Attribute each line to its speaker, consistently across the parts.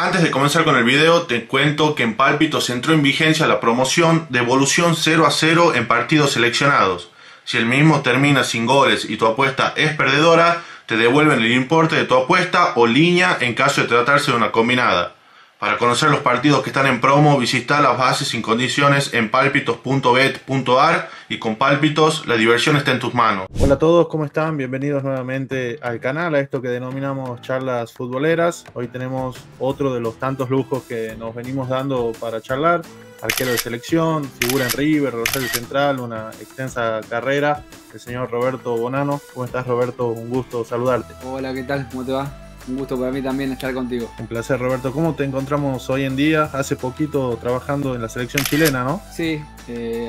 Speaker 1: Antes de comenzar con el video, te cuento que en Pálpitos entró en vigencia la promoción devolución 0-0 en partidos seleccionados. Si el mismo termina sin goles y tu apuesta es perdedora, te devuelven el importe de tu apuesta o línea en caso de tratarse de una combinada. Para conocer los partidos que están en promo, visita las bases sin condiciones en palpitos.bet.ar y con Pálpitos la diversión está en tus manos.
Speaker 2: Hola a todos, ¿cómo están? Bienvenidos nuevamente al canal, a esto que denominamos charlas futboleras. Hoy tenemos otro de los tantos lujos que nos venimos dando para charlar. Arquero de selección, figura en River, Rosario Central, una extensa carrera. El señor Roberto Bonano. ¿Cómo estás, Roberto? Un gusto saludarte.
Speaker 3: Hola, ¿qué tal? ¿Cómo te va? Un gusto para mí también estar contigo.
Speaker 2: Un placer, Roberto. ¿Cómo te encontramos hoy en día? Hace poquito trabajando en la selección chilena, ¿no?
Speaker 3: Sí,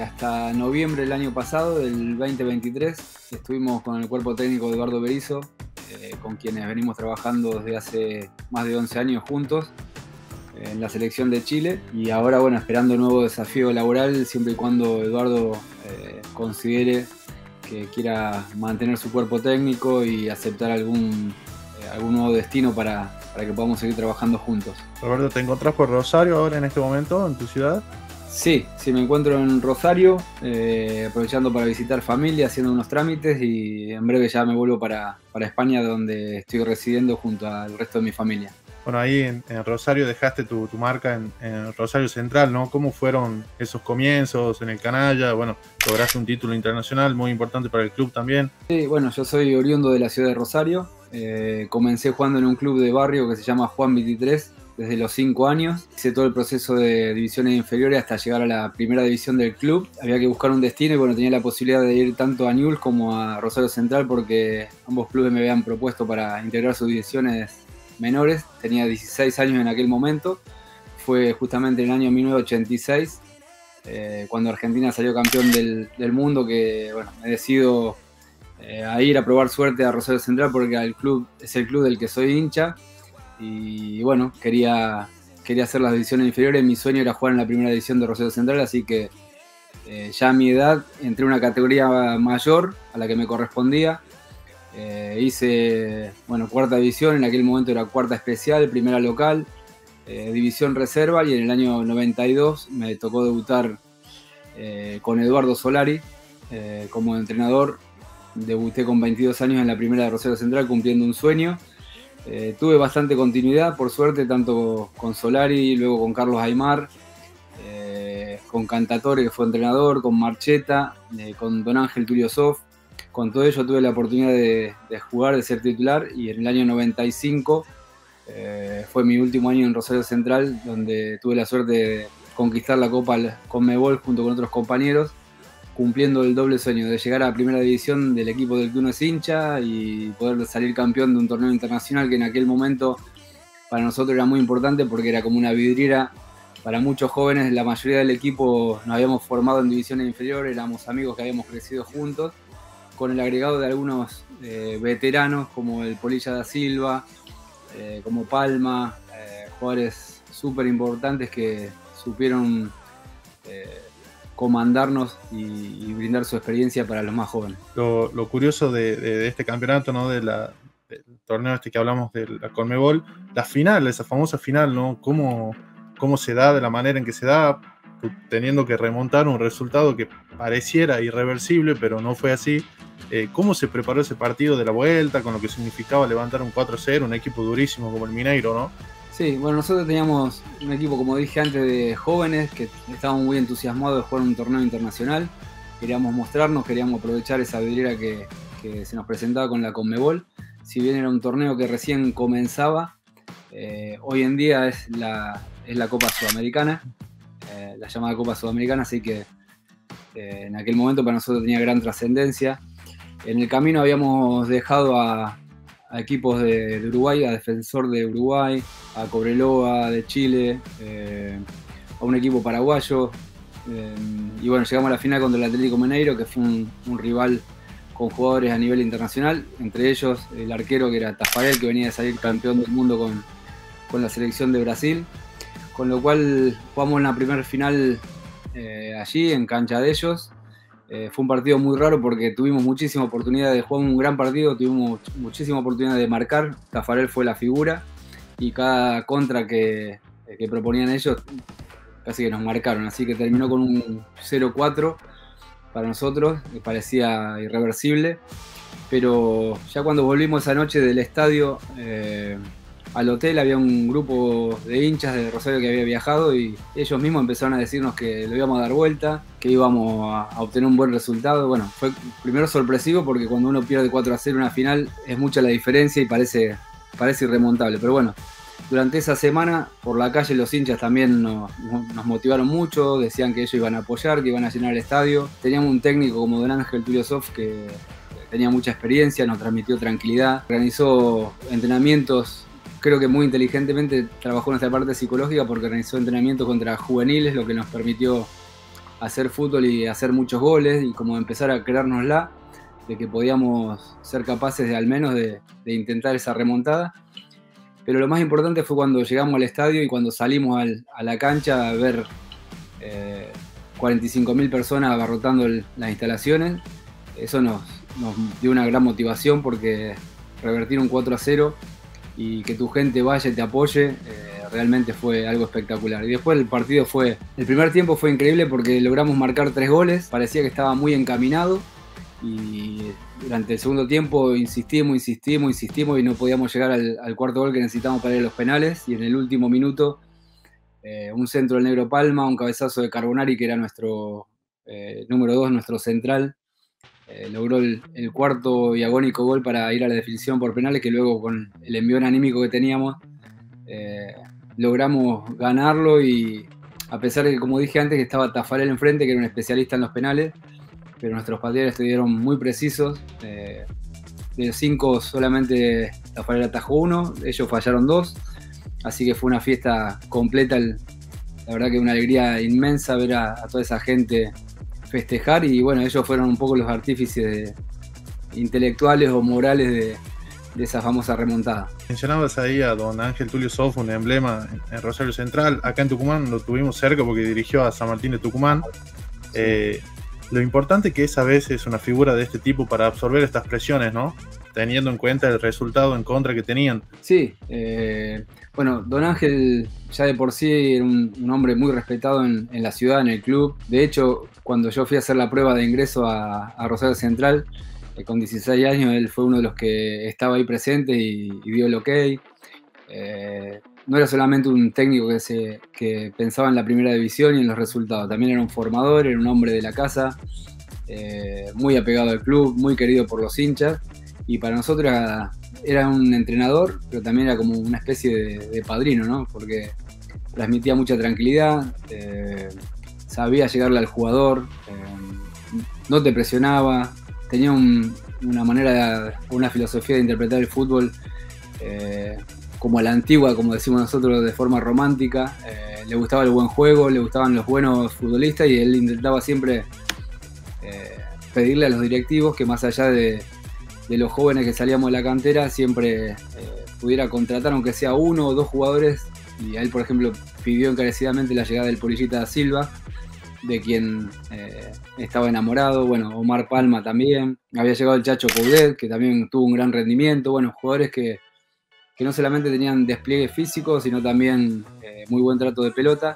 Speaker 3: hasta noviembre del año pasado, del 2023, estuvimos con el cuerpo técnico de Eduardo Berizzo, con quienes venimos trabajando desde hace más de 11 años juntos en la selección de Chile. Y ahora, bueno, esperando un nuevo desafío laboral, siempre y cuando Eduardo considere que quiera mantener su cuerpo técnico y aceptar algún nuevo destino para que podamos seguir trabajando juntos.
Speaker 2: Roberto, ¿te encontrás por Rosario ahora en este momento, en tu ciudad?
Speaker 3: Sí, me encuentro en Rosario, aprovechando para visitar familia, haciendo unos trámites y en breve ya me vuelvo para España, donde estoy residiendo junto al resto de mi familia.
Speaker 2: Bueno, ahí en Rosario dejaste tu marca en Rosario Central, ¿no? ¿Cómo fueron esos comienzos en el canalla? Bueno, lograste un título internacional muy importante para el club también.
Speaker 3: Sí, bueno, yo soy oriundo de la ciudad de Rosario. Comencé jugando en un club de barrio que se llama Juan 23 desde los 5 años. Hice todo el proceso de divisiones inferiores hasta llegar a la primera división del club. Había que buscar un destino y bueno, tenía la posibilidad de ir tanto a Newell's como a Rosario Central porque ambos clubes me habían propuesto para integrar sus divisiones menores. Tenía 16 años en aquel momento. Fue justamente en el año 1986 cuando Argentina salió campeón del mundo que bueno, me decido a ir a probar suerte a Rosario Central porque el club es el club del que soy hincha y bueno, quería hacer las divisiones inferiores. Mi sueño era jugar en la primera división de Rosario Central, así que ya a mi edad entré en una categoría mayor a la que me correspondía. Hice cuarta división, en aquel momento era cuarta especial, primera local, división reserva, y en el año 92 me tocó debutar con Eduardo Solari como entrenador. Debuté con 22 años en la primera de Rosario Central, cumpliendo un sueño. Tuve bastante continuidad, por suerte, tanto con Solari, luego con Carlos Aymar, con Cantatore, que fue entrenador, con Marcheta, con Don Ángel Tuliosov. Con todo ello tuve la oportunidad de jugar, de ser titular, y en el año 95 fue mi último año en Rosario Central, donde tuve la suerte de conquistar la Copa Conmebol junto con otros compañeros, cumpliendo el doble sueño de llegar a la primera división del equipo del que uno es hincha y poder salir campeón de un torneo internacional que en aquel momento para nosotros era muy importante porque era como una vidriera para muchos jóvenes. La mayoría del equipo nos habíamos formado en divisiones inferiores, éramos amigos que habíamos crecido juntos, con el agregado de algunos veteranos como el Polilla da Silva, como Palma, jugadores súper importantes que supieron comandarnos y brindar su experiencia para los más jóvenes.
Speaker 2: Lo curioso de este campeonato, ¿no? Del torneo este que hablamos de la Conmebol, la final, esa famosa final, ¿no? ¿Cómo se da, de la manera en que se da, teniendo que remontar un resultado que pareciera irreversible, pero no fue así? ¿Cómo se preparó ese partido de la vuelta, con lo que significaba levantar un 4-0, un equipo durísimo como el Mineiro, ¿no?
Speaker 3: Sí, bueno, nosotros teníamos un equipo, como dije antes, de jóvenes que estábamos muy entusiasmados de jugar un torneo internacional. Queríamos mostrarnos, queríamos aprovechar esa vidriera que se nos presentaba con la Conmebol. Si bien era un torneo que recién comenzaba, hoy en día es la Copa Sudamericana, la llamada Copa Sudamericana, así que en aquel momento para nosotros tenía gran trascendencia. En el camino habíamos dejado a equipos de Uruguay, a Defensor de Uruguay, a Cobreloa de Chile, a un equipo paraguayo, y bueno, llegamos a la final contra el Atlético Mineiro, que fue un rival con jugadores a nivel internacional, entre ellos el arquero que era Taffarel, que venía de salir campeón del mundo con la selección de Brasil, con lo cual jugamos la primera final allí en cancha de ellos. Fue un partido muy raro porque tuvimos muchísima oportunidad de jugar un gran partido, tuvimos muchísima oportunidad de marcar. Taffarel fue la figura y cada contra que proponían ellos casi que nos marcaron, así que terminó con un 0-4 para nosotros, que parecía irreversible, pero ya cuando volvimos esa noche del estadio al hotel había un grupo de hinchas de Rosario que había viajado y ellos mismos empezaron a decirnos que lo íbamos a dar vuelta, que íbamos a obtener un buen resultado. Bueno, fue primero sorpresivo porque cuando uno pierde 4-0 una final es mucha la diferencia y parece irremontable, pero bueno, durante esa semana por la calle los hinchas también nos motivaron mucho, decían que ellos iban a apoyar, que iban a llenar el estadio. Teníamos un técnico como Don Ángel Tulio Zof que tenía mucha experiencia, nos transmitió tranquilidad, organizó entrenamientos. Creo que muy inteligentemente trabajó nuestra parte psicológica porque organizó entrenamientos contra juveniles, lo que nos permitió hacer fútbol y hacer muchos goles y como empezar a creérnosla de que podíamos ser capaces de al menos de intentar esa remontada. Pero lo más importante fue cuando llegamos al estadio y cuando salimos a la cancha a ver 45.000 personas abarrotando las instalaciones. Eso nos dio una gran motivación porque revertir un 4-0 y que tu gente vaya y te apoye, realmente fue algo espectacular. Y después el primer tiempo fue increíble porque logramos marcar 3 goles, parecía que estaba muy encaminado y durante el segundo tiempo insistimos y no podíamos llegar al cuarto gol que necesitábamos para ir a los penales y en el último minuto un centro del Negro Palma, un cabezazo de Carbonari que era nuestro número 2, nuestro central, logró el cuarto y agónico gol para ir a la definición por penales, que luego con el envión anímico que teníamos logramos ganarlo, y a pesar de que, como dije antes, que estaba Tafarel enfrente, que era un especialista en los penales, pero nuestros pateadores estuvieron muy precisos. De los 5 solamente Tafarel atajó 1, ellos fallaron 2, así que fue una fiesta completa. La verdad que una alegría inmensa ver a toda esa gente festejar, y bueno, ellos fueron un poco los artífices intelectuales o morales de esa famosa remontada.
Speaker 2: Mencionabas ahí a don Ángel Tulio Zof, un emblema en Rosario Central. Acá en Tucumán lo tuvimos cerca porque dirigió a San Martín de Tucumán. Lo importante que es a veces una figura de este tipo para absorber estas presiones, ¿no? Teniendo en cuenta el resultado en contra que tenían.
Speaker 3: Sí, bueno, don Ángel ya de por sí era un hombre muy respetado en la ciudad, en el club. De hecho, cuando yo fui a hacer la prueba de ingreso a Rosario Central, con 16 años, él fue uno de los que estaba ahí presente y dio el ok. No era solamente un técnico que pensaba en la primera división y en los resultados, también era un formador, era un hombre de la casa, muy apegado al club, muy querido por los hinchas, y para nosotros era un entrenador, pero también era como una especie de padrino, ¿no? Porque transmitía mucha tranquilidad, sabía llegarle al jugador, no te presionaba, tenía una filosofía de interpretar el fútbol como a la antigua, como decimos nosotros, de forma romántica. Le gustaba el buen juego, le gustaban los buenos futbolistas, y él intentaba siempre pedirle a los directivos que, más allá de los jóvenes que salíamos de la cantera, siempre pudiera contratar aunque sea 1 o 2 jugadores, y a él, por ejemplo, pidió encarecidamente la llegada del Polillita da Silva, de quien estaba enamorado. Bueno, Omar Palma también, había llegado el Chacho Coudet, que también tuvo un gran rendimiento. Bueno, jugadores que no solamente tenían despliegue físico, sino también muy buen trato de pelota,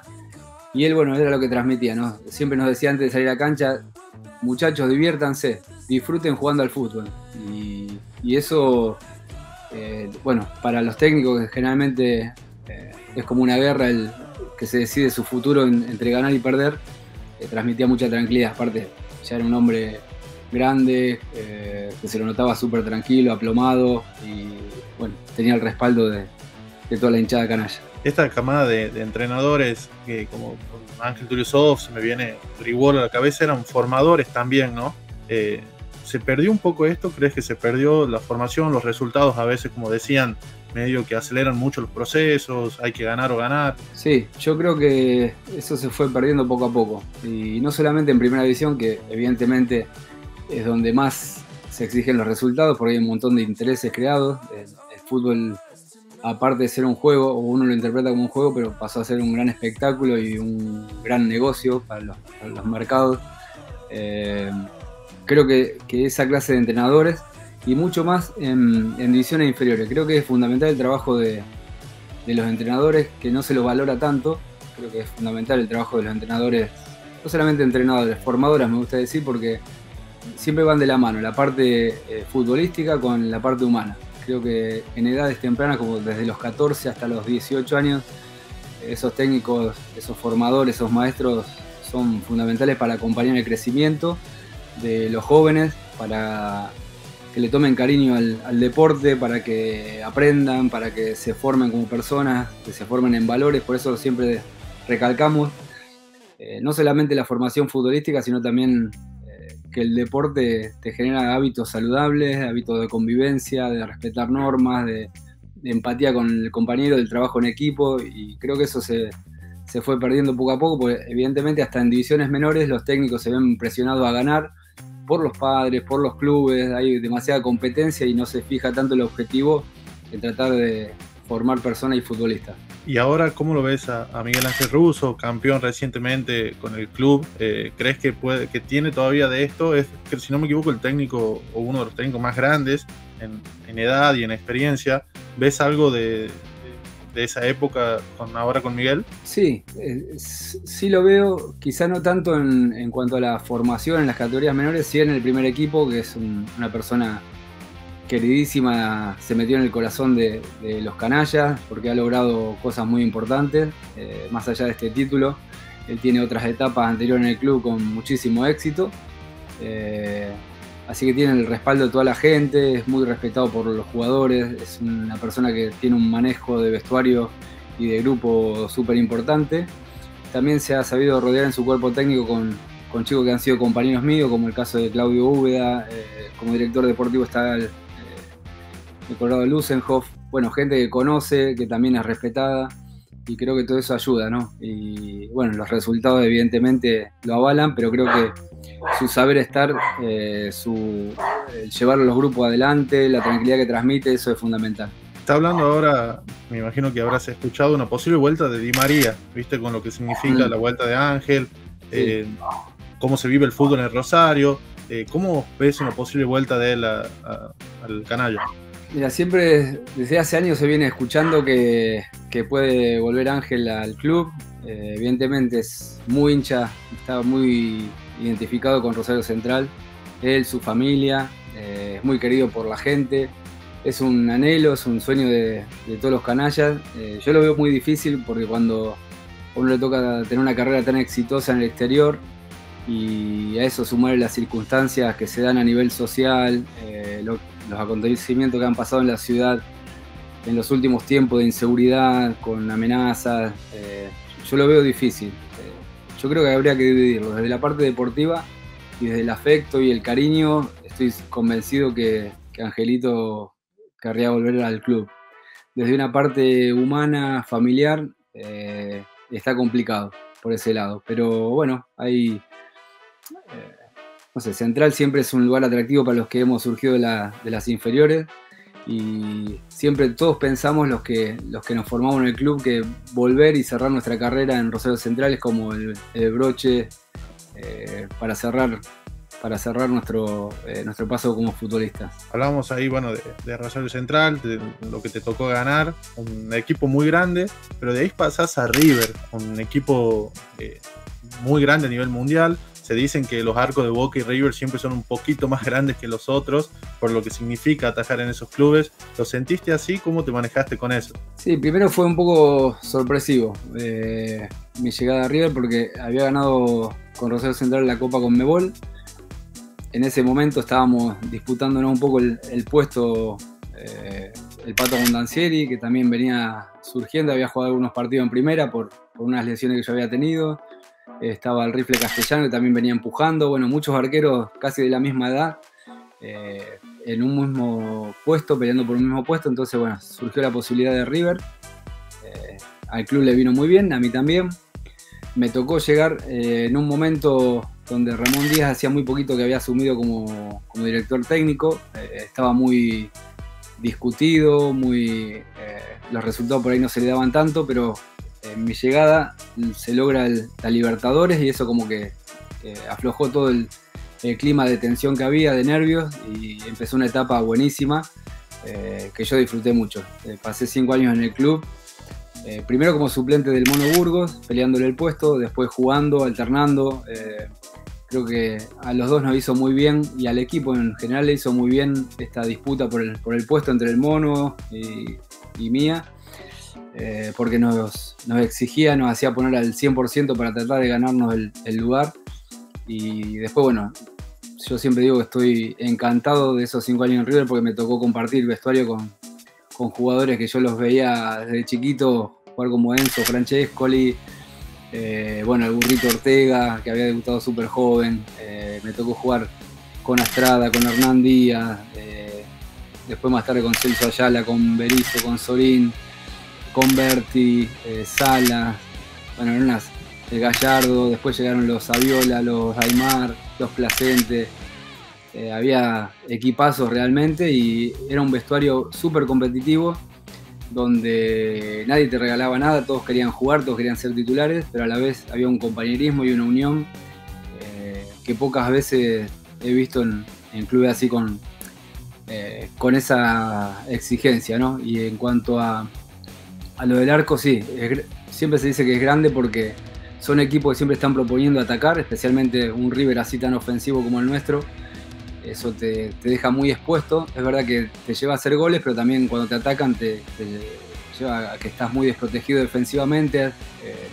Speaker 3: y él, bueno, era lo que transmitía, ¿no? Siempre nos decía antes de salir a cancha: muchachos, diviértanse, disfruten jugando al fútbol, y eso, bueno, para los técnicos generalmente es como una guerra, el que se decide su futuro entre ganar y perder. Transmitía mucha tranquilidad, aparte ya era un hombre grande, que se lo notaba súper tranquilo, aplomado, y bueno, tenía el respaldo de toda la hinchada canalla.
Speaker 2: Esta camada de entrenadores, que como Ángel Tulio Zof, se me viene Grigol a la cabeza, eran formadores también, ¿no? ¿Se perdió un poco esto? ¿Crees que se perdió la formación, los resultados a veces, como decían, medio que aceleran mucho los procesos, hay que ganar o ganar?
Speaker 3: Sí, yo creo que eso se fue perdiendo poco a poco, y no solamente en primera división, que evidentemente es donde más se exigen los resultados porque hay un montón de intereses creados. El fútbol, aparte de ser un juego, o uno lo interpreta como un juego, pero pasó a ser un gran espectáculo y un gran negocio para los mercados. Creo que esa clase de entrenadores, y mucho más en divisiones inferiores, creo que es fundamental el trabajo de de los entrenadores, que no se los valora tanto. Creo que es fundamental el trabajo de los entrenadores, no solamente entrenadores, formadores me gusta decir, porque siempre van de la mano, la parte futbolística con la parte humana. Creo que en edades tempranas, como desde los 14 hasta los 18 años, esos técnicos, esos formadores, esos maestros son fundamentales para acompañar el crecimiento de los jóvenes, para que le tomen cariño al deporte, para que aprendan, para que se formen como personas, que se formen en valores. Por eso siempre recalcamos no solamente la formación futbolística, sino también que el deporte te genera hábitos saludables, hábitos de convivencia, de respetar normas, de empatía con el compañero, del trabajo en equipo, y creo que eso se fue perdiendo poco a poco, porque evidentemente hasta en divisiones menores los técnicos se ven presionados a ganar por los padres, por los clubes, hay demasiada competencia y no se fija tanto el objetivo en tratar de formar personas y futbolistas.
Speaker 2: Y ahora, ¿cómo lo ves a Miguel Ángel Russo, campeón recientemente con el club? ¿Crees que tiene todavía de esto? Es, si no me equivoco, el técnico o uno de los técnicos más grandes en edad y en experiencia. ¿Ves algo de esa época ahora con Miguel?
Speaker 3: Sí, sí lo veo, quizá no tanto en cuanto a la formación en las categorías menores, sí en el primer equipo, que es una persona queridísima, se metió en el corazón de los canallas, porque ha logrado cosas muy importantes, más allá de este título. Él tiene otras etapas anteriores en el club con muchísimo éxito, así que tiene el respaldo de toda la gente, es muy respetado por los jugadores, es una persona que tiene un manejo de vestuario y de grupo súper importante. También se ha sabido rodear en su cuerpo técnico con chicos que han sido compañeros míos, como el caso de Claudio Úbeda, como director deportivo está el Colorado Lusenhoff, bueno, gente que conoce, que también es respetada, y creo que todo eso ayuda, ¿no? Y bueno, los resultados evidentemente lo avalan, pero creo que su saber estar, llevar a los grupos adelante, la tranquilidad que transmite, eso es fundamental.
Speaker 2: Está hablando ahora, me imagino que habrás escuchado una posible vuelta de Di María, ¿viste? Con lo que significa la vuelta de Ángel,
Speaker 3: Sí.
Speaker 2: cómo se vive el fútbol en el Rosario, ¿cómo ves una posible vuelta de él al canalla?
Speaker 3: Mira, siempre desde hace años se viene escuchando que puede volver Ángel al club. Evidentemente es muy hincha, está muy identificado con Rosario Central. Él, su familia, es muy querido por la gente. Es un anhelo, es un sueño de todos los canallas. Yo lo veo muy difícil porque cuando a uno le toca tener una carrera tan exitosa en el exterior y a eso sumarle las circunstancias que se dan a nivel social, los acontecimientos que han pasado en la ciudad en los últimos tiempos de inseguridad, con amenazas, yo lo veo difícil. Yo creo que habría que dividirlo desde la parte deportiva y desde el afecto y el cariño. Estoy convencido que Angelito querría volver al club. Desde una parte humana, familiar, está complicado por ese lado, pero bueno, hay no sé, Central siempre es un lugar atractivo para los que hemos surgido de las inferiores, y siempre todos pensamos los que nos formamos en el club que volver y cerrar nuestra carrera en Rosario Central es como el broche para cerrar nuestro paso como futbolista.
Speaker 2: Hablábamos ahí, bueno, de Rosario Central, de lo que te tocó ganar, un equipo muy grande, pero de ahí pasás a River, un equipo muy grande a nivel mundial. Se dicen que los arcos de Boca y River siempre son un poquito más grandes que los otros, por lo que significa atajar en esos clubes. ¿Lo sentiste así? ¿Cómo te manejaste con eso?
Speaker 3: Sí, primero fue un poco sorpresivo mi llegada a River, porque había ganado con Rosario Central la Copa Conmebol. En ese momento estábamos disputándonos un poco el puesto el Pato Mondancieri, que también venía surgiendo, había jugado algunos partidos en primera por unas lesiones que yo había tenido. Estaba el Rifle Castellano, que también venía empujando. Bueno, muchos arqueros casi de la misma edad, en un mismo puesto, peleando por un mismo puesto. Entonces, bueno, surgió la posibilidad de River. Al club le vino muy bien, a mí también. Me tocó llegar en un momento donde Ramón Díaz hacía muy poquito que había asumido como director técnico. Estaba muy discutido, los resultados por ahí no se le daban tanto, pero en mi llegada se logra la Libertadores y eso como que aflojó todo el clima de tensión que había, de nervios, y empezó una etapa buenísima que yo disfruté mucho. Pasé 5 años en el club Primero como suplente del Mono Burgos, peleándole el puesto, después jugando, alternando. Creo que a los dos nos hizo muy bien y al equipo en general le hizo muy bien esta disputa por el puesto entre el Mono y Mía, porque nos exigía, nos hacía poner al 100% para tratar de ganarnos el lugar. Y después, bueno, yo siempre digo que estoy encantado de esos 5 años en River porque me tocó compartir vestuario con jugadores que yo los veía desde chiquito jugar, como Enzo Francescoli, bueno, el Burrito Ortega, que había debutado súper joven. Me tocó jugar con Astrada, con Hernán Díaz, después más tarde con Celso Ayala, con Berizzo, con Sorín, con Berti, Sala, bueno, eran unas, el Gallardo, después llegaron los Saviola, los Aymar, los Placente. Había equipazos realmente y era un vestuario súper competitivo donde nadie te regalaba nada, todos querían jugar, todos querían ser titulares, pero a la vez había un compañerismo y una unión que pocas veces he visto en clubes así con esa exigencia, ¿no? Y en cuanto a lo del arco, sí, siempre se dice que es grande porque son equipos que siempre están proponiendo atacar, especialmente un River así tan ofensivo como el nuestro. Eso te deja muy expuesto. Es verdad que te lleva a hacer goles, pero también cuando te atacan te lleva a que estás muy desprotegido defensivamente,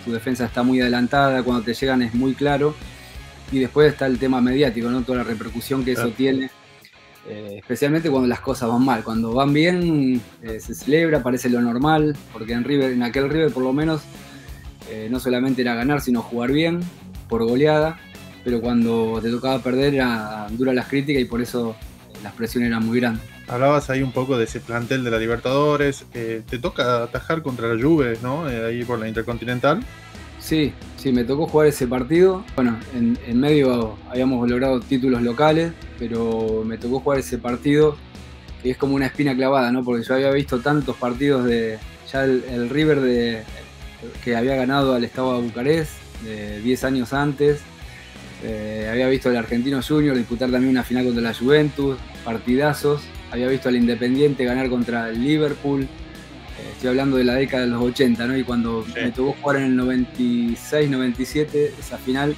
Speaker 3: tu defensa está muy adelantada, cuando te llegan es muy claro. Y después está el tema mediático, ¿no? Toda la repercusión que eso tiene, especialmente cuando las cosas van mal. Cuando van bien se celebra, parece lo normal, porque en aquel River por lo menos no solamente era ganar, sino jugar bien, por goleada. Pero cuando te tocaba perder eran duras las críticas y por eso las presiones eran muy grandes.
Speaker 2: Hablabas ahí un poco de ese plantel de la Libertadores. Te toca atajar contra la Juve, ¿no? Ahí por la Intercontinental.
Speaker 3: Sí, me tocó jugar ese partido. Bueno, en medio habíamos logrado títulos locales, pero me tocó jugar ese partido que es como una espina clavada, ¿no? Porque yo había visto tantos partidos de ya el River que había ganado al Steaua Bucarest 10 años antes. Había visto al Argentino Junior disputar también una final contra la Juventus, partidazos. Había visto al Independiente ganar contra el Liverpool. Estoy hablando de la década de los 80, ¿no? Y cuando me tocó jugar en el 96-97, esa final,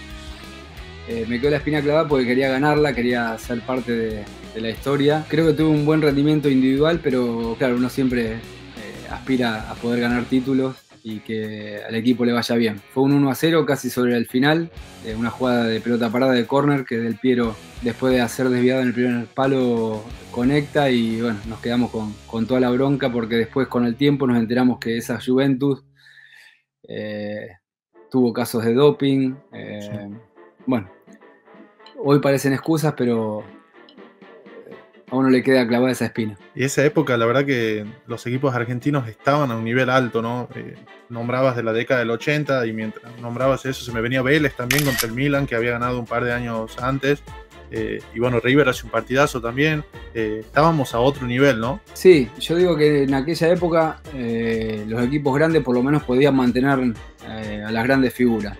Speaker 3: me quedó la espina clavada porque quería ganarla, quería ser parte de la historia. Creo que tuve un buen rendimiento individual, pero claro, uno siempre aspira a poder ganar títulos y que al equipo le vaya bien. Fue un 1-0 casi sobre el final, una jugada de pelota parada de córner que Del Piero, después de hacer desviado en el primer palo, conecta y bueno, nos quedamos con toda la bronca porque después con el tiempo nos enteramos que esa Juventus tuvo casos de doping. Bueno, hoy parecen excusas, pero a uno le queda clavada esa espina.
Speaker 2: Y esa época, la verdad que los equipos argentinos estaban a un nivel alto, ¿no? Nombrabas de la década del 80 y mientras nombrabas eso se me venía Vélez también contra el Milan, que había ganado un par de años antes. Y bueno, River hace un partidazo también. Estábamos a otro nivel, ¿no?
Speaker 3: Sí, yo digo que en aquella época los equipos grandes por lo menos podían mantener a las grandes figuras.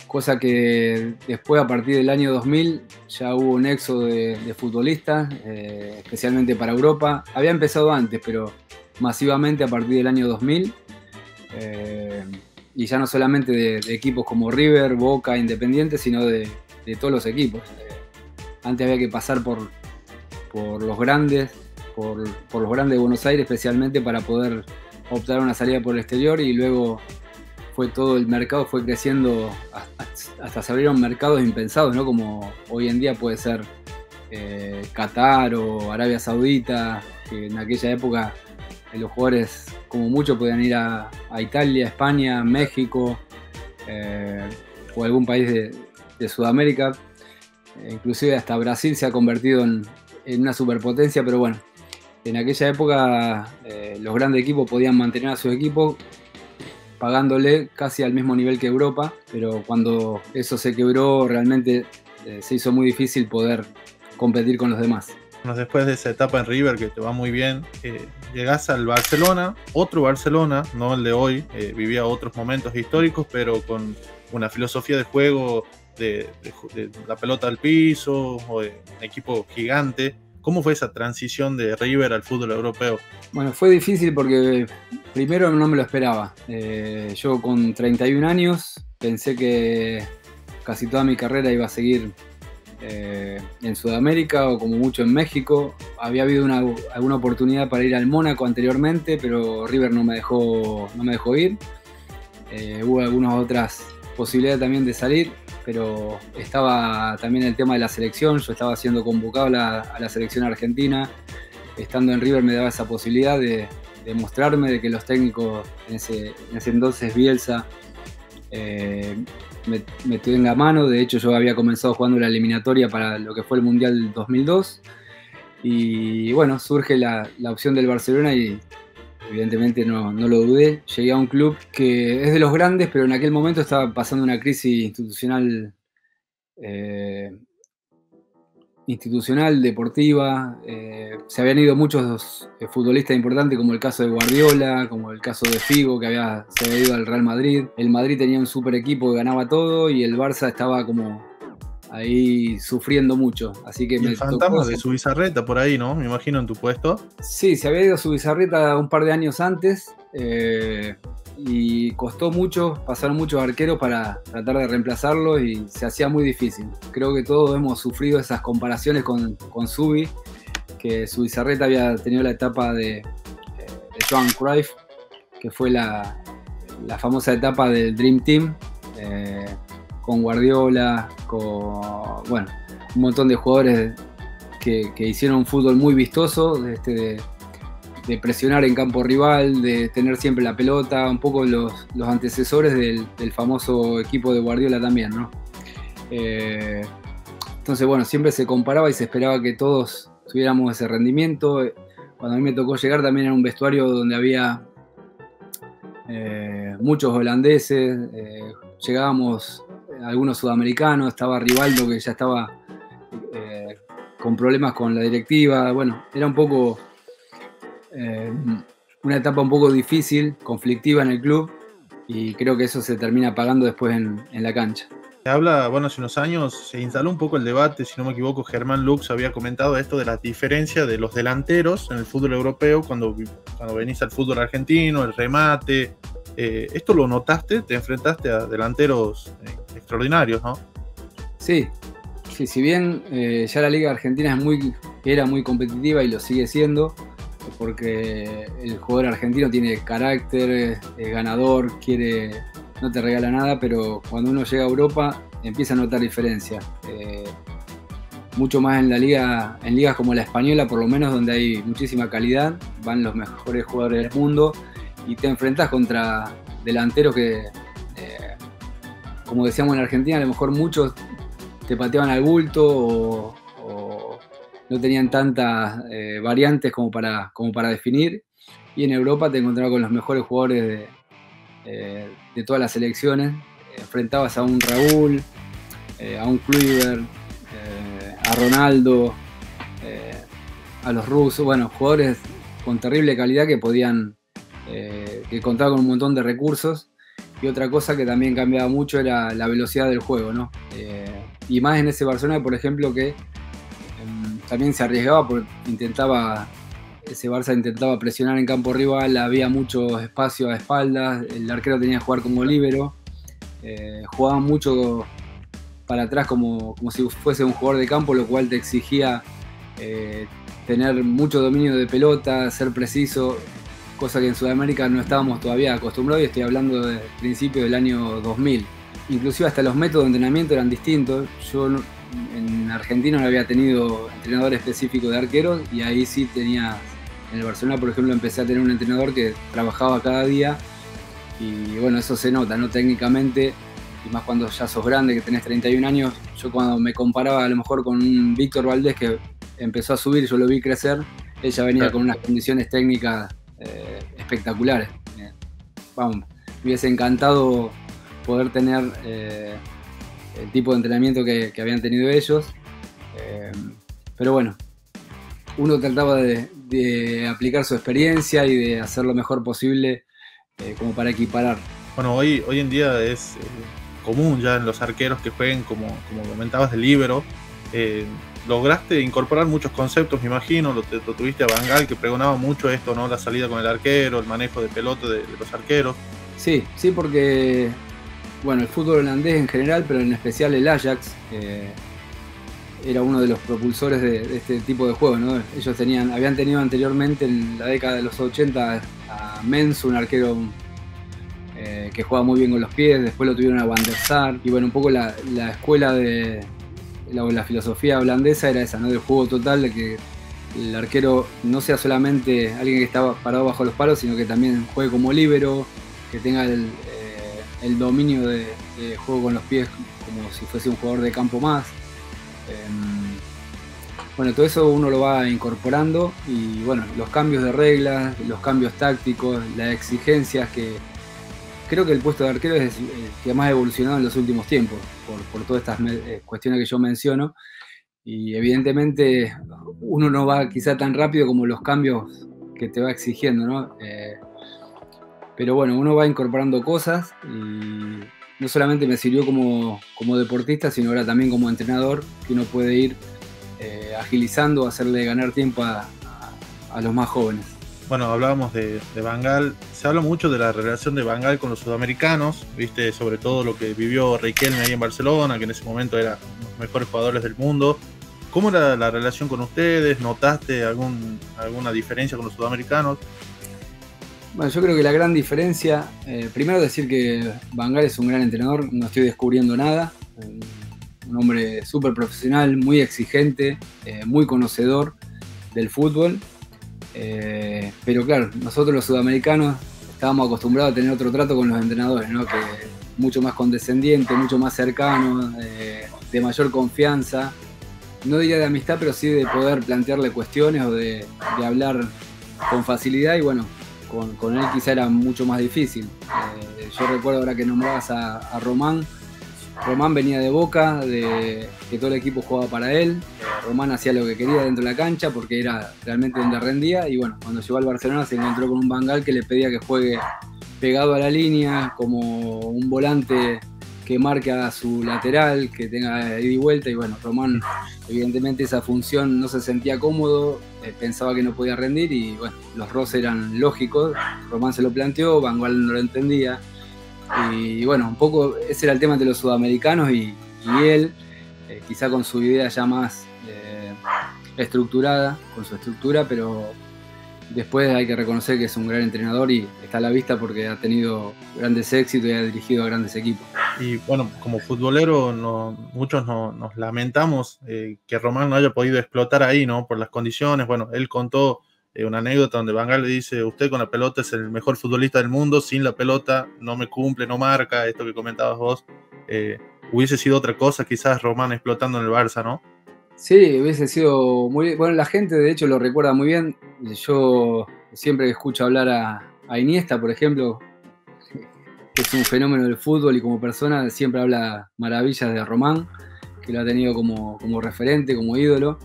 Speaker 3: Cosa que después, a partir del año 2000, ya hubo un éxodo de futbolistas, especialmente para Europa. Había empezado antes, pero masivamente a partir del año 2000. Y ya no solamente de equipos como River, Boca, Independiente, sino de todos los equipos. Antes había que pasar por los grandes, por los grandes de Buenos Aires, especialmente para poder optar a una salida por el exterior, y luego todo el mercado fue creciendo hasta se abrieron mercados impensados, ¿no? Como hoy en día puede ser Qatar o Arabia Saudita, que en aquella época los jugadores como mucho podían ir a Italia, España, México o algún país de Sudamérica. Inclusive hasta Brasil se ha convertido en una superpotencia, pero bueno, en aquella época los grandes equipos podían mantener a sus equipos pagándole casi al mismo nivel que Europa, pero cuando eso se quebró realmente se hizo muy difícil poder competir con los demás.
Speaker 2: Bueno, después de esa etapa en River que te va muy bien, llegás al Barcelona, otro Barcelona, no el de hoy, vivía otros momentos históricos, pero con una filosofía de juego de la pelota al piso, o de un equipo gigante. ¿Cómo fue esa transición de River al fútbol europeo?
Speaker 3: Bueno, fue difícil porque primero no me lo esperaba. Yo con 31 años pensé que casi toda mi carrera iba a seguir en Sudamérica o como mucho en México. Había habido alguna oportunidad para ir al Mónaco anteriormente, pero River no me dejó ir. Hubo algunas otras posibilidades también de salir, pero estaba también el tema de la selección. Yo estaba siendo convocado a la selección argentina. Estando en River me daba esa posibilidad de mostrarme, de que los técnicos en ese entonces, Bielsa, me tenga a mano. De hecho, yo había comenzado jugando la eliminatoria para lo que fue el Mundial 2002. Y bueno, surge la opción del Barcelona y evidentemente no lo dudé. Llegué a un club que es de los grandes, pero en aquel momento estaba pasando una crisis institucional, deportiva. Se habían ido muchos futbolistas importantes, como el caso de Guardiola, como el caso de Figo, que se había ido al Real Madrid. El Madrid tenía un super equipo que ganaba todo y el Barça estaba como ahí sufriendo mucho. Así que
Speaker 2: el fantasma de Zubizarreta por ahí, ¿no? Me imagino en tu puesto.
Speaker 3: Sí, se había ido Zubizarreta un par de años antes y costó mucho, pasaron muchos arqueros para tratar de reemplazarlo y se hacía muy difícil. Creo que todos hemos sufrido esas comparaciones con Zubi, que Zubizarreta había tenido la etapa de Johan Cruyff, que fue la famosa etapa del Dream Team, con Guardiola, con un montón de jugadores que hicieron un fútbol muy vistoso, de presionar en campo rival, de tener siempre la pelota, un poco los antecesores del famoso equipo de Guardiola también, ¿no? Entonces, siempre se comparaba y se esperaba que todos tuviéramos ese rendimiento. Cuando a mí me tocó llegar también era un vestuario donde había muchos holandeses, llegábamos algunos sudamericanos, estaba Rivaldo que ya estaba con problemas con la directiva. Era un poco una etapa un poco difícil, conflictiva en el club, y creo que eso se termina pagando después en la cancha.
Speaker 2: Se habla, hace unos años se instaló un poco el debate, si no me equivoco, Germán Lux había comentado esto de la diferencia de los delanteros en el fútbol europeo cuando venís al fútbol argentino, el remate. ¿Esto lo notaste? ¿Te enfrentaste a delanteros extraordinarios, no?
Speaker 3: Sí, si bien ya la Liga Argentina era muy competitiva y lo sigue siendo, porque el jugador argentino tiene carácter, es ganador, no te regala nada, pero cuando uno llega a Europa empieza a notar diferencias. Mucho más en ligas como la española, por lo menos, donde hay muchísima calidad, van los mejores jugadores del mundo y te enfrentas contra delanteros que, como decíamos en Argentina, a lo mejor muchos te pateaban al bulto o no tenían tantas variantes como para definir, y en Europa te encontrabas con los mejores jugadores de todas las selecciones. Enfrentabas a un Raúl, a un Kluivert, a Ronaldo, a los rusos, jugadores con terrible calidad que contaban con un montón de recursos. Y otra cosa que también cambiaba mucho era la velocidad del juego, ¿no? Y más en ese Barcelona, por ejemplo, que también se arriesgaba porque ese Barça intentaba presionar en campo rival, había mucho espacio a espaldas, el arquero tenía que jugar como líbero, jugaban mucho para atrás como si fuese un jugador de campo, lo cual te exigía tener mucho dominio de pelota, ser preciso, cosa que en Sudamérica no estábamos todavía acostumbrados, y estoy hablando del principio del año 2000. Inclusive hasta los métodos de entrenamiento eran distintos. Yo en Argentina no había tenido entrenador específico de arqueros, y ahí sí tenía, en el Barcelona por ejemplo empecé a tener un entrenador que trabajaba cada día, y eso se nota, ¿no? Técnicamente, y más cuando ya sos grande, que tenés 31 años. Yo cuando me comparaba a lo mejor con un Víctor Valdés que empezó a subir, yo lo vi crecer, ella venía con unas condiciones técnicas espectaculares. Me hubiese encantado poder tener el tipo de entrenamiento que habían tenido ellos, pero uno trataba de aplicar su experiencia y de hacer lo mejor posible como para equiparar.
Speaker 2: Hoy en día es común ya en los arqueros que jueguen como comentabas, de líbero. lograste incorporar muchos conceptos, me imagino, lo tuviste a Van Gaal, que pregonaba mucho esto, ¿no? La salida con el arquero, el manejo de pelota de los arqueros.
Speaker 3: Sí, porque, bueno, el fútbol holandés en general, pero en especial el Ajax, era uno de los propulsores de este tipo de juego, ¿no? Ellos habían tenido anteriormente, en la década de los 80, a Mens, un arquero que juega muy bien con los pies, después lo tuvieron a Van der Sar, y bueno, un poco la escuela de la filosofía holandesa era esa, ¿no? Del juego total, de que el arquero no sea solamente alguien que está parado bajo los palos, sino que también juegue como líbero, que tenga el dominio de juego con los pies como si fuese un jugador de campo más. Bueno, todo eso uno lo va incorporando, y bueno, los cambios de reglas, los cambios tácticos, las exigencias, que creo que el puesto de arquero es el que más ha evolucionado en los últimos tiempos, por todas estas cuestiones que yo menciono, y evidentemente uno no va quizá tan rápido como los cambios que te va exigiendo, ¿no? Pero bueno, uno va incorporando cosas, y no solamente me sirvió como deportista, sino ahora también como entrenador, que uno puede ir agilizando, hacerle ganar tiempo a los más jóvenes.
Speaker 2: Bueno, hablábamos de Van Gaal. Se habla mucho de la relación de Van Gaal con los sudamericanos, viste, sobre todo lo que vivió Riquelme ahí en Barcelona, que en ese momento era uno de los mejores jugadores del mundo. ¿Cómo era la relación con ustedes? ¿Notaste alguna diferencia con los sudamericanos?
Speaker 3: Bueno, yo creo que la gran diferencia, primero decir que Van Gaal es un gran entrenador, no estoy descubriendo nada, un hombre súper profesional, muy exigente, muy conocedor del fútbol, pero claro, nosotros los sudamericanos estábamos acostumbrados a tener otro trato con los entrenadores, ¿no? Que mucho más condescendiente, mucho más cercano, de mayor confianza, no diría de amistad, pero sí de poder plantearle cuestiones o de hablar con facilidad, y bueno, con él quizá era mucho más difícil. Yo recuerdo, ahora que nombrabas a Román. Román venía de Boca, de que todo el equipo jugaba para él. Román hacía lo que quería dentro de la cancha porque era realmente donde rendía, y bueno, cuando llegó al Barcelona se encontró con un Van Gaal que le pedía que juegue pegado a la línea, como un volante que marque a su lateral, que tenga ida y vuelta, y bueno, Román evidentemente esa función no se sentía cómodo, pensaba que no podía rendir, y bueno, los roces eran lógicos. Román se lo planteó, Van Gaal no lo entendía, y bueno, un poco ese era el tema entre los sudamericanos y él, quizá con su idea ya más estructurada, con su estructura, pero después hay que reconocer que es un gran entrenador y está a la vista porque ha tenido grandes éxitos y ha dirigido a grandes equipos.
Speaker 2: Y bueno, como futbolero, muchos nos lamentamos que Román no haya podido explotar ahí, ¿no? Por las condiciones. Bueno, él contó una anécdota donde Van Gaal le dice: usted con la pelota es el mejor futbolista del mundo, sin la pelota no me cumple, no marca, esto que comentabas vos. Hubiese sido otra cosa quizás Román explotando en el Barça, ¿no?
Speaker 3: Sí, hubiese sido muy... Bueno, la gente de hecho lo recuerda muy bien. Yo siempre escucho hablar a Iniesta, por ejemplo, que es un fenómeno del fútbol, y como persona siempre habla maravillas de Román, que lo ha tenido como referente, como ídolo.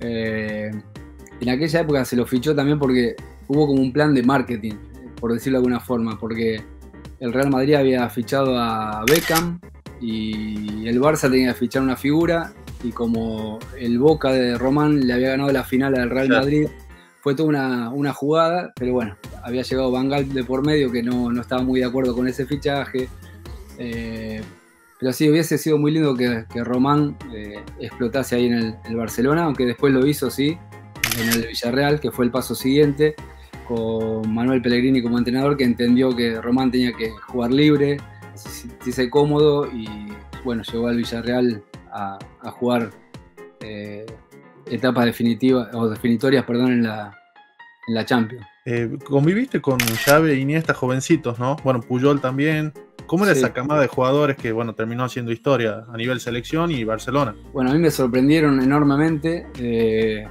Speaker 3: En aquella época se lo fichó también porque hubo como un plan de marketing, por decirlo de alguna forma, porque el Real Madrid había fichado a Beckham y el Barça tenía que fichar una figura, y como el Boca de Román le había ganado la final al Real Madrid, fue toda una jugada, pero bueno, había llegado Van Gaal de por medio, que no estaba muy de acuerdo con ese fichaje. Pero sí, hubiese sido muy lindo que Román explotase ahí en el Barcelona, aunque después lo hizo, sí, en el Villarreal, que fue el paso siguiente, con Manuel Pellegrini como entrenador, que entendió que Román tenía que jugar libre, sentirse cómodo, y bueno, llegó al Villarreal a jugar etapas definitorias, en la Champions.
Speaker 2: Conviviste con Xavi e Iniesta jovencitos, ¿no? Bueno, Puyol también. ¿Cómo era esa camada de jugadores que, bueno, terminó haciendo historia a nivel selección y Barcelona?
Speaker 3: Bueno, a mí me sorprendieron enormemente.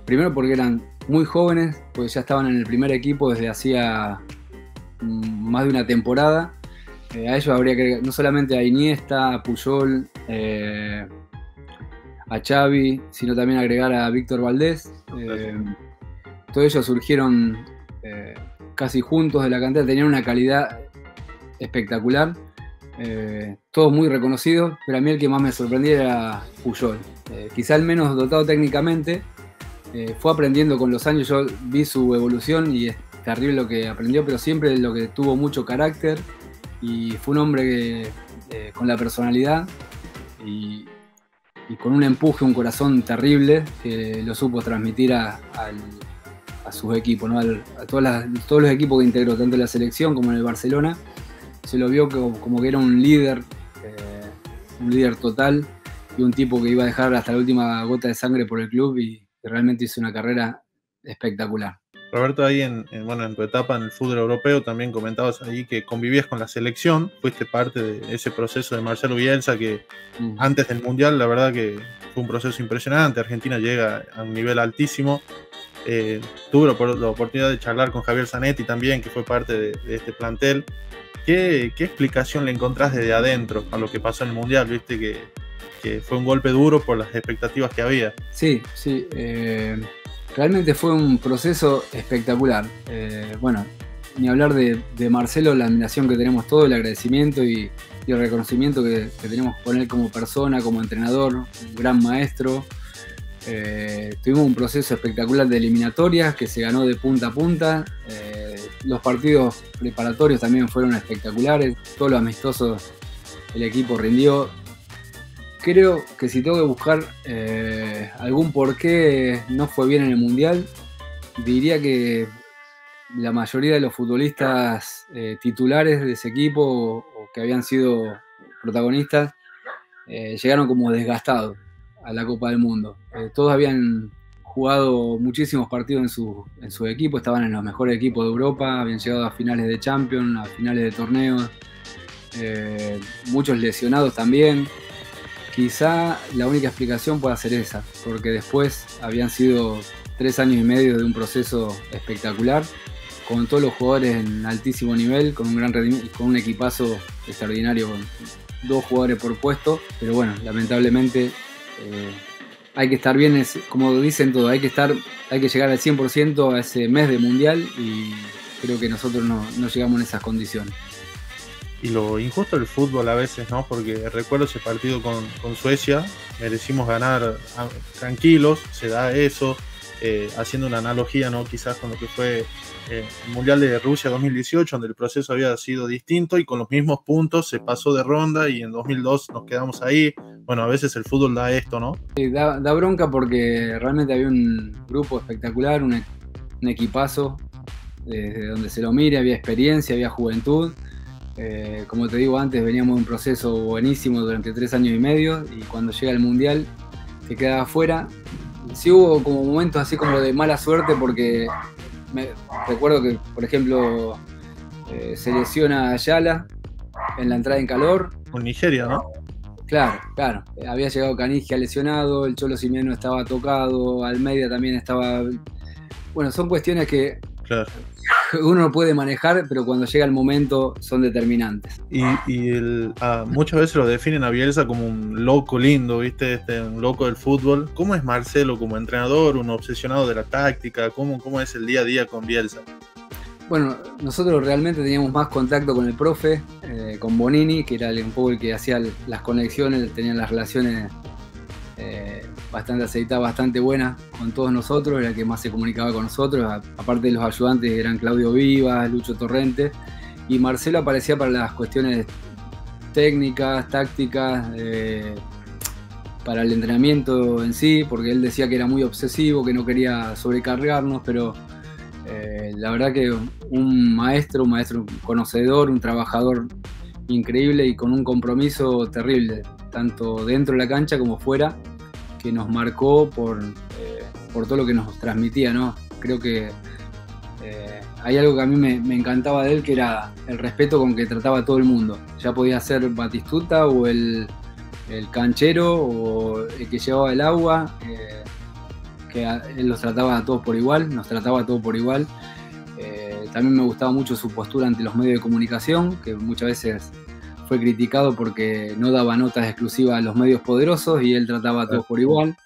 Speaker 3: Primero porque eran muy jóvenes, porque ya estaban en el primer equipo desde hacía más de una temporada. A ellos habría que agregar no solamente a Iniesta, a Puyol, a Xavi, sino también agregar a Víctor Valdés. Todos ellos surgieron casi juntos de la cantera, tenían una calidad espectacular. todos muy reconocidos, pero a mí el que más me sorprendía era Puyol. Quizá el menos dotado técnicamente, fue aprendiendo con los años, yo vi su evolución y es terrible lo que aprendió, pero siempre lo que tuvo mucho carácter y fue un hombre con la personalidad y con un empuje, un corazón terrible que lo supo transmitir a sus equipos, ¿no? A todos los equipos que integró, tanto en la selección como en el Barcelona. Se lo vio como que era un líder total y un tipo que iba a dejar hasta la última gota de sangre por el club y realmente hizo una carrera espectacular.
Speaker 2: Roberto, ahí en tu etapa en el fútbol europeo también comentabas ahí que convivías con la selección, fuiste parte de ese proceso de Marcelo Bielsa que antes del Mundial, la verdad que fue un proceso impresionante, Argentina llega a un nivel altísimo. Tuve la oportunidad de charlar con Javier Zanetti también, que fue parte de este plantel. ¿Qué explicación le encontrás desde adentro a lo que pasó en el Mundial? Viste que fue un golpe duro por las expectativas que había.
Speaker 3: Sí. Realmente fue un proceso espectacular. Bueno, ni hablar de Marcelo, la admiración que tenemos todos, el agradecimiento y el reconocimiento que tenemos por él como persona, como entrenador, un gran maestro. Tuvimos un proceso espectacular de eliminatorias que se ganó de punta a punta. Los partidos preparatorios también fueron espectaculares. Todos los amistosos el equipo rindió. Creo que si tengo que buscar algún por qué no fue bien en el Mundial, diría que la mayoría de los futbolistas titulares de ese equipo o que habían sido protagonistas llegaron como desgastados a la Copa del Mundo. Todos habían jugado muchísimos partidos en su equipo, estaban en los mejores equipos de Europa, habían llegado a finales de Champions, a finales de torneos, muchos lesionados también. Quizá la única explicación pueda ser esa, porque después habían sido 3 años y medio de un proceso espectacular, con todos los jugadores en altísimo nivel, con un gran rendimiento, con un equipazo extraordinario, con 2 jugadores por puesto, pero bueno, lamentablemente hay que estar bien, como dicen todos, hay que llegar al 100% a ese mes de Mundial y creo que nosotros no llegamos en esas condiciones.
Speaker 2: Y lo injusto del fútbol a veces, ¿no? Porque recuerdo ese partido con Suecia, merecimos ganar tranquilos, se da eso, haciendo una analogía, ¿no? Quizás con lo que fue el Mundial de Rusia 2018, donde el proceso había sido distinto y con los mismos puntos se pasó de ronda y en 2002 nos quedamos ahí. Bueno, a veces el fútbol da esto, ¿no?
Speaker 3: Da bronca porque realmente había un grupo espectacular, un equipazo, desde donde se lo mire, había experiencia, había juventud. Como te digo antes, veníamos de un proceso buenísimo durante 3 años y medio y cuando llega el Mundial te quedas afuera. Sí hubo como momentos así como de mala suerte porque recuerdo que, por ejemplo, se lesiona Ayala en la entrada en calor.
Speaker 2: Con Nigeria, ¿no?
Speaker 3: Claro. Había llegado Canigia lesionado, el Cholo Simeone estaba tocado, Almeida también estaba... Bueno, son cuestiones que... Claro. Uno no puede manejar, pero cuando llega el momento son determinantes.
Speaker 2: Y muchas veces lo definen a Bielsa como un loco lindo, ¿viste? Un loco del fútbol. ¿Cómo es Marcelo como entrenador, un obsesionado de la táctica? ¿Cómo es el día a día con Bielsa?
Speaker 3: Bueno, nosotros realmente teníamos más contacto con el profe, con Bonini, que era un poco el que hacía las conexiones, tenían las relaciones bastante aceitadas, bastante buenas con todos nosotros, era el que más se comunicaba con nosotros, aparte de los ayudantes eran Claudio Vivas, Lucho Torrente, y Marcelo aparecía para las cuestiones técnicas, tácticas, para el entrenamiento en sí, porque él decía que era muy obsesivo, que no quería sobrecargarnos, pero la verdad que un maestro conocedor, un trabajador increíble y con un compromiso terrible, tanto dentro de la cancha como fuera, que nos marcó por todo lo que nos transmitía, ¿no? Creo que hay algo que a mí me encantaba de él, que era el respeto con que trataba a todo el mundo. Ya podía ser Batistuta o el canchero o el que llevaba el agua, que él los trataba a todos por igual, nos trataba a todos por igual. También me gustaba mucho su postura ante los medios de comunicación, que muchas veces fue criticado porque no daba notas exclusivas a los medios poderosos y él trataba a todos por igual.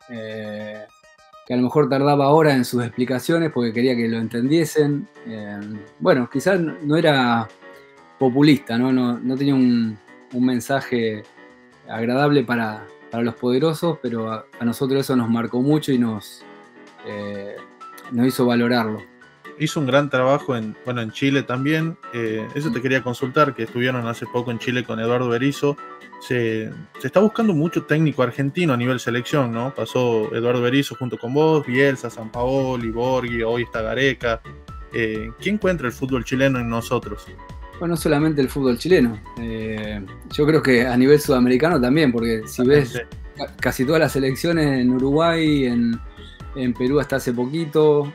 Speaker 3: Que a lo mejor tardaba horas en sus explicaciones porque quería que lo entendiesen. Bueno, quizás no era populista, ¿no? No tenía un mensaje agradable para los poderosos, pero a nosotros eso nos marcó mucho y nos hizo valorarlo.
Speaker 2: Hizo un gran trabajo en Chile también. Eso te quería consultar, que estuvieron hace poco en Chile con Eduardo Berizzo. Se está buscando mucho técnico argentino a nivel selección, ¿no? Pasó Eduardo Berizzo junto con vos, Bielsa, Sampaoli, Borghi, hoy está Gareca. ¿Qué encuentra el fútbol chileno en nosotros?
Speaker 3: Bueno, no solamente el fútbol chileno. Yo creo que a nivel sudamericano también, porque si ves casi todas las selecciones en Uruguay, en Perú hasta hace poquito,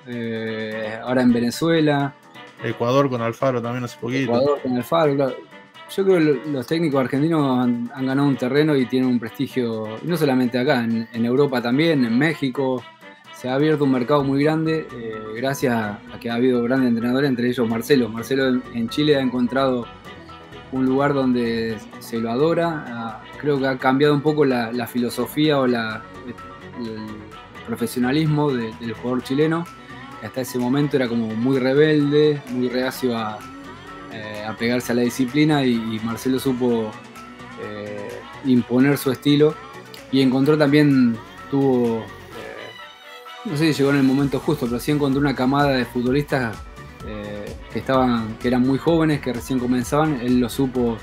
Speaker 3: ahora en Venezuela.
Speaker 2: Ecuador con Alfaro también hace poquito.
Speaker 3: Ecuador con Alfaro, claro. Yo creo que los técnicos argentinos han ganado un terreno y tienen un prestigio, no solamente acá, en Europa también, en México. Se ha abierto un mercado muy grande gracias a que ha habido grandes entrenadores, entre ellos Marcelo. Marcelo en Chile ha encontrado un lugar donde se lo adora. Creo que ha cambiado un poco la filosofía o el profesionalismo del jugador chileno. Hasta ese momento era como muy rebelde, muy reacio a pegarse a la disciplina, y Marcelo supo imponer su estilo y encontró también, no sé si llegó en el momento justo, pero sí encontró una camada de futbolistas que eran muy jóvenes, que recién comenzaban. Él lo supo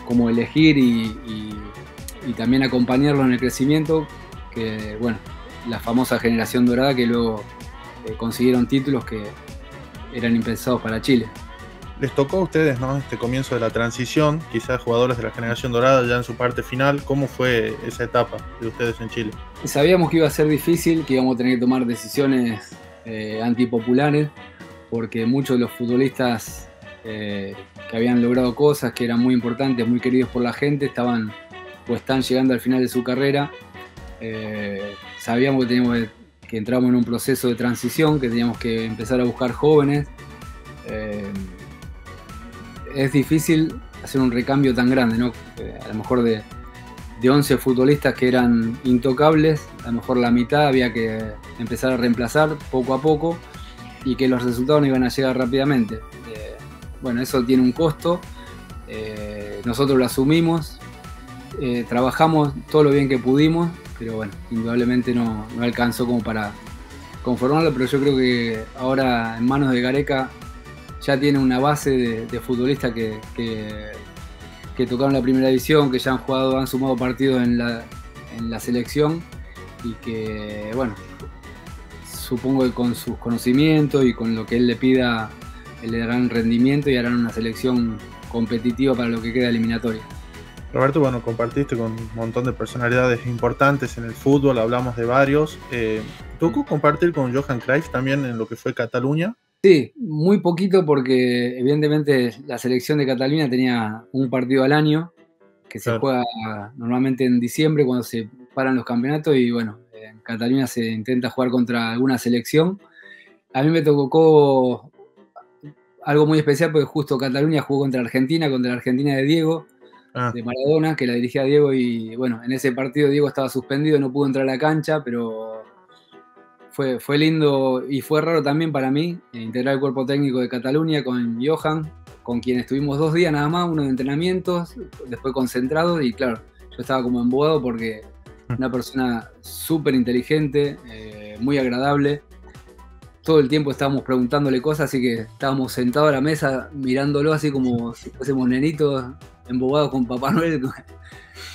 Speaker 3: como elegir y también acompañarlo en el crecimiento, que bueno, la famosa generación dorada que luego consiguieron títulos que eran impensados para Chile.
Speaker 2: Les tocó a ustedes, ¿no? Este comienzo de la transición, quizás jugadores de la generación dorada ya en su parte final. ¿Cómo fue esa etapa de ustedes en Chile?
Speaker 3: Sabíamos que iba a ser difícil, que íbamos a tener que tomar decisiones antipopulares, porque muchos de los futbolistas que habían logrado cosas que eran muy importantes, muy queridos por la gente, estaban o están llegando al final de su carrera. Sabíamos que teníamos que entramos en un proceso de transición, que teníamos que empezar a buscar jóvenes. Es difícil hacer un recambio tan grande, ¿no? A lo mejor de 11 futbolistas que eran intocables, a lo mejor la mitad había que empezar a reemplazar poco a poco, y que los resultados no iban a llegar rápidamente. Bueno, eso tiene un costo. Nosotros lo asumimos, trabajamos todo lo bien que pudimos, pero bueno, indudablemente no alcanzó como para conformarlo. Pero yo creo que ahora en manos de Gareca ya tiene una base de futbolistas que tocaron la primera división, que ya han sumado partidos en la selección, y que bueno, supongo que con sus conocimientos y con lo que él le pida, le darán rendimiento y harán una selección competitiva para lo que queda eliminatoria.
Speaker 2: Roberto, bueno, compartiste con un montón de personalidades importantes en el fútbol, hablamos de varios. ¿Tocó compartir con Johan Cruyff también en lo que fue Cataluña?
Speaker 3: Sí, muy poquito, porque evidentemente la selección de Cataluña tenía un partido al año, que se juega normalmente en diciembre cuando se paran los campeonatos, y bueno, en Cataluña se intenta jugar contra alguna selección. A mí me tocó algo muy especial, porque justo Cataluña jugó contra la Argentina de Diego, de Maradona, que la dirigía Diego, y bueno, en ese partido Diego estaba suspendido, no pudo entrar a la cancha, pero fue lindo y fue raro también para mí integrar el cuerpo técnico de Cataluña con Johan, con quien estuvimos 2 días nada más, uno de entrenamientos, después concentrados, y claro, yo estaba como embobado porque una persona súper inteligente, muy agradable. Todo el tiempo estábamos preguntándole cosas, así que estábamos sentados a la mesa mirándolo así como si fuésemos nenitos embobados con Papá Noel,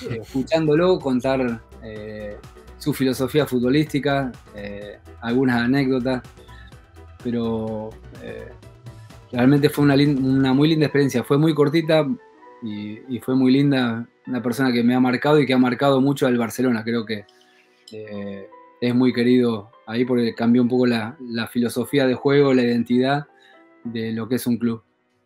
Speaker 3: escuchándolo contar su filosofía futbolística, algunas anécdotas, pero realmente fue una muy linda experiencia. Fue muy cortita y fue muy linda. Una persona que me ha marcado y que ha marcado mucho al Barcelona. Creo que es muy querido ahí porque cambió un poco la filosofía de juego, la identidad de lo que es un club.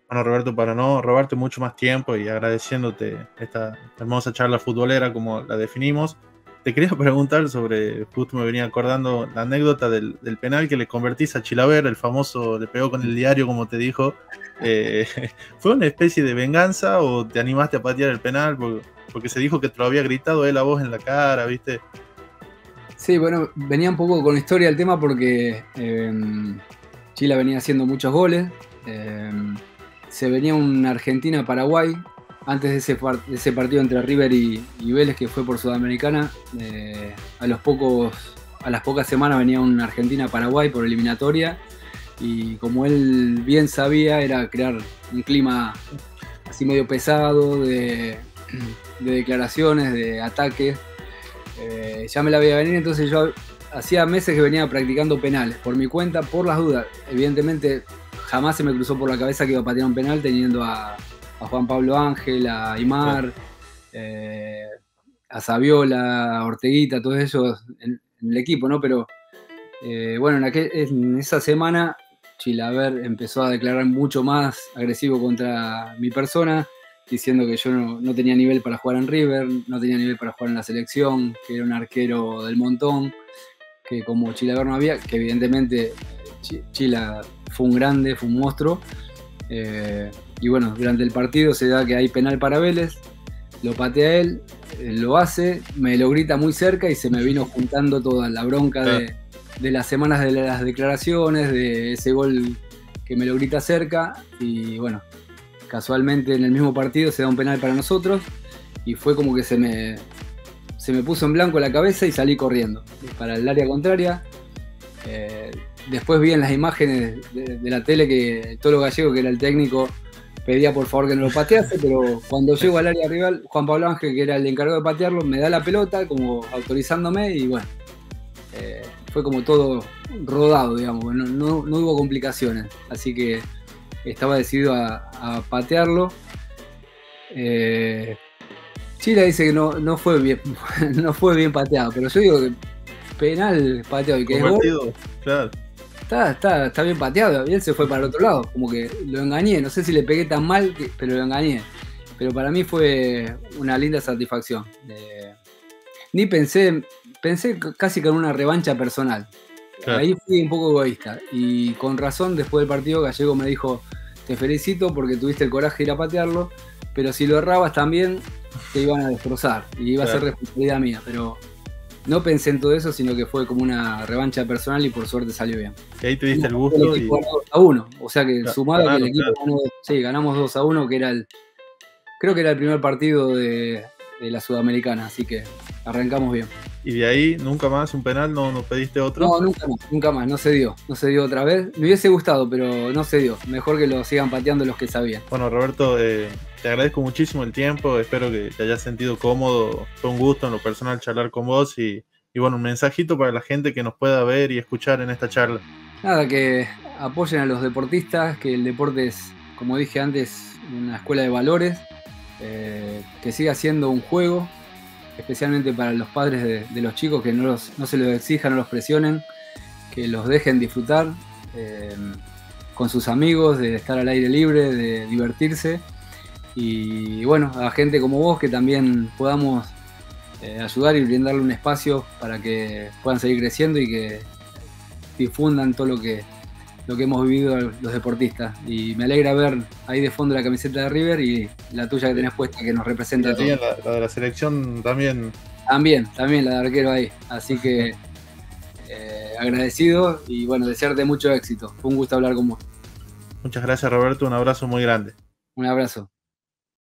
Speaker 2: Bueno, Roberto, para no robarte mucho más tiempo y agradeciéndote esta hermosa charla futbolera como la definimos, te quería preguntar sobre, justo me venía acordando la anécdota del penal que le convertís a Chilavert, el famoso, le pegó con el diario, como te dijo. ¿Fue una especie de venganza o te animaste a patear el penal? Porque se dijo que te lo había gritado él a vos en la cara, ¿viste?
Speaker 3: Sí, bueno, venía un poco con historia el tema porque Chile venía haciendo muchos goles. se venía una Argentina-Paraguay. Antes de ese partido entre River y Vélez, que fue por Sudamericana, a las pocas semanas venía una Argentina-Paraguay por eliminatoria, y como él bien sabía, era crear un clima así medio pesado de declaraciones, de ataques. Ya me la veía venir, entonces yo hacía meses que venía practicando penales por mi cuenta, por las dudas. Evidentemente jamás se me cruzó por la cabeza que iba a patear un penal teniendo a Juan Pablo Ángel, a Aymar, a Saviola, a Orteguita, todos ellos en el equipo, ¿no? Pero bueno, en esa semana Chilaver empezó a declarar mucho más agresivo contra mi persona, diciendo que yo no tenía nivel para jugar en River, no tenía nivel para jugar en la selección, que era un arquero del montón, que como Chilaver no había, que evidentemente Chila fue un grande, fue un monstruo. Y bueno, durante el partido se da que hay penal para Vélez, lo patea él, lo hace, me lo grita muy cerca y se me vino juntando toda la bronca de las semanas de las declaraciones, de ese gol que me lo grita cerca. Y bueno, casualmente en el mismo partido se da un penal para nosotros y fue como que se me puso en blanco la cabeza y salí corriendo para el área contraria. Después vi en las imágenes de la tele que Tolo Gallego, que era el técnico, pedía por favor que no lo patease, pero cuando llego al área rival, Juan Pablo Ángel, que era el encargado de patearlo, me da la pelota como autorizándome y bueno, fue como todo rodado, digamos, no hubo complicaciones, así que estaba decidido a patearlo. Chila dice que no fue bien pateado, pero yo digo que penal pateado y que es gol,
Speaker 2: claro.
Speaker 3: Está bien pateado, y él se fue para el otro lado, como que lo engañé, no sé si le pegué tan mal, pero lo engañé. Pero para mí fue una linda satisfacción. Ni pensé casi con una revancha personal. Claro. Ahí fui un poco egoísta, y con razón después del partido Gallego me dijo: te felicito porque tuviste el coraje de ir a patearlo, pero si lo errabas también te iban a destrozar, y iba a ser responsabilidad mía, pero no pensé en todo eso, sino que fue como una revancha personal y por suerte salió bien.
Speaker 2: Y ahí te diste el gusto.
Speaker 3: El equipo ganó 2-1, o sea que sumado que el equipo ganamos 2-1, que creo que era el primer partido de la Sudamericana, así que arrancamos bien.
Speaker 2: Y de ahí nunca más un penal, no pediste otro.
Speaker 3: No, nunca más, no se dio otra vez. Me hubiese gustado, pero no se dio. Mejor que lo sigan pateando los que sabían.
Speaker 2: Bueno, Roberto, te agradezco muchísimo el tiempo, espero que te hayas sentido cómodo, fue un gusto en lo personal charlar con vos y bueno, un mensajito para la gente que nos pueda ver y escuchar en esta charla.
Speaker 3: Nada, que apoyen a los deportistas, que el deporte es, como dije antes, una escuela de valores, que siga siendo un juego, especialmente para los padres de los chicos, que no se los exijan, no los presionen, que los dejen disfrutar con sus amigos, de estar al aire libre, de divertirse. Y bueno, a gente como vos que también podamos ayudar y brindarle un espacio para que puedan seguir creciendo y que difundan todo lo que hemos vivido los deportistas. Y me alegra ver ahí de fondo la camiseta de River y la tuya que tenés puesta, que nos representa a todos.
Speaker 2: La de la selección también.
Speaker 3: También la de arquero ahí. Así que agradecido y bueno, desearte mucho éxito. Fue un gusto hablar con vos.
Speaker 2: Muchas gracias, Roberto, un abrazo muy grande.
Speaker 3: Un abrazo.